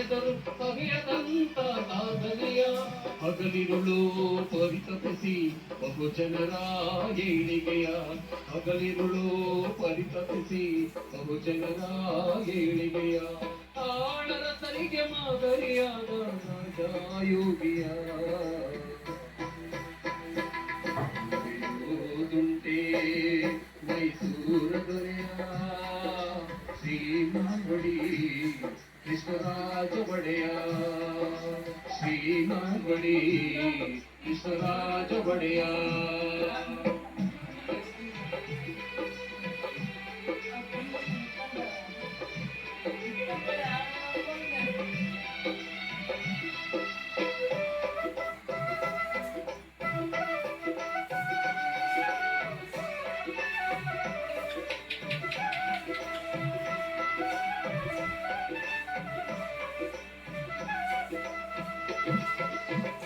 ಎದರು ಸವಿಯದಂತ ಸಾಧನೆಯ ಹಗಲಿರುಳು ಪರಿತಪಿಸಿ ಬಹುಜನರ ಏಳಿಗೆಯ ಹಗಲಿರುಳು ಪರಿತಪಿಸಿ ಬಹುಜನರ ಏಳಿಗೆಯ ಆಳರಸರಿಗೆ ಮಾದರಿಯಾದ ರಾಜಯೋಗಿಯ ದುಂಟೆ ಮೈಸೂರ ದೊರೆಯ ಶ್ರೀನಾಲ್ವಡಿ ಕೃಷ್ಣರಾಜ ಒಡೆಯ ಶ್ರೀನಾಲ್ವಡಿ ಕೃಷ್ಣರಾಜ ಒಡೆಯ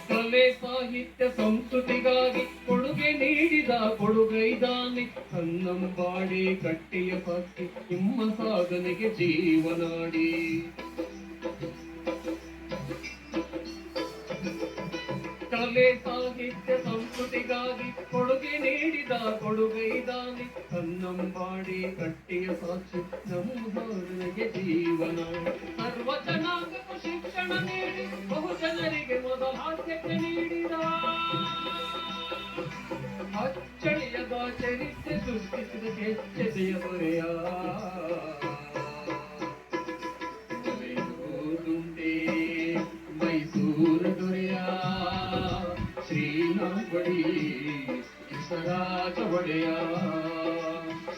ಕಲೆ ಸಾಹಿತ್ಯ ಸಂಸ್ಕೃತಿಗಾಗಿ ಕೊಡುಗೆ ನೀಡಿದ ಕೊಡುಗೈದಾನಿ ಕನ್ನಂಬಾಡಿ ಕಟ್ಟಿಯ ಪಕ್ಷಿ ನಿಮ್ಮ ಸಾಧನೆಗೆ ಜೀವನಾಡಿ ಕಲೆ ಸಾಹಿತ್ಯ ಸಂಸ್ಕೃತಿಗಾಗಿ ಕೊಡುಗೆ ನೀಡಿದ ಕೊಡುಗೈದಾನಿ ಕನ್ನಂಬಾಡಿ ಕಟ್ಟಿಯ ಸಾಕ್ಷಿ ನಮ್ಮ ಸಾಧನೆಗೆ ಜೀವನ ಸರ್ವ ಜನಾಂಗಕ್ಕೂ ಶಿಕ್ಷಣ ನೀಡಿ ಬಹುಜನರಿಗೆ ಮೊದಲ ಆದ್ಯತೆ ನೀಡಿದ ಅಚ್ಚಳಿಯದ ಚರಿತ್ರೆ ಸೃಷ್ಟಿಸಿದ ಕೆಚ್ಚೆದೆಯ ದೊರೆಯ ದುಂಟೆ ಮೈಸೂರ ದೊರೆಯ ಶ್ರೀನಾಲ್ವಡಿ ಕೃಷ್ಣರಾಜ ಒಡೆಯ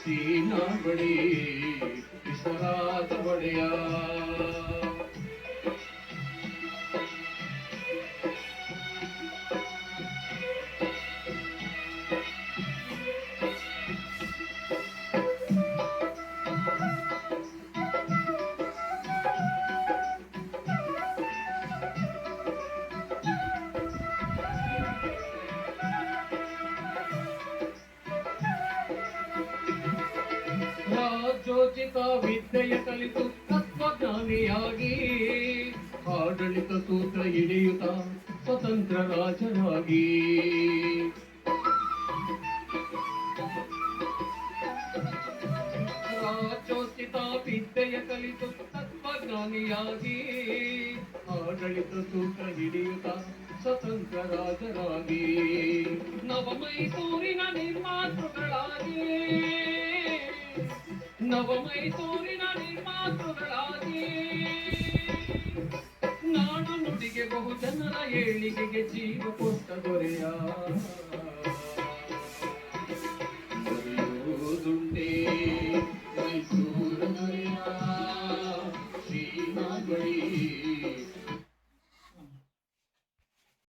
ಶ್ರೀನಾಲ್ವಡಿ ಕೃಷ್ಣರಾಜ ಒಡೆಯ ರಾಜ್ಯೋಚಿತ ವಿದ್ಯೆಯ ಕಲಿತು ತತ್ವಜ್ಞಾನಿಯಾಗಿ ಆಡಳಿತ ಸೂತ್ರ ಹಿಡಿಯುತ್ತ ಸ್ವತಂತ್ರ ರಾಜನಾಗಿ ರಾಜ್ಯೋಚಿತ ವಿದ್ಯೆಯ ಕಲಿತು ತತ್ವಜ್ಞಾನಿಯಾಗಿ ಆಡಳಿತ ಸೂತ್ರ ಹಿಡಿಯುತ್ತ ಸ್ವತಂತ್ರ ರಾಜರಾಗಿ ನವಮೈಸೂರಿನ ನಿರ್ಮಾತೃಗಳಾಗಿ ನವಮೈಸೂರಿನ ನಿರ್ಮಾತೃಗಳಾಗಿ ನಾಡು ನುಡಿಗೆ ಬಹುಜನರ ಏಳಿಗೆಗೆ ಜೀವ ಕೊಟ್ಟ ದೊರೆಯ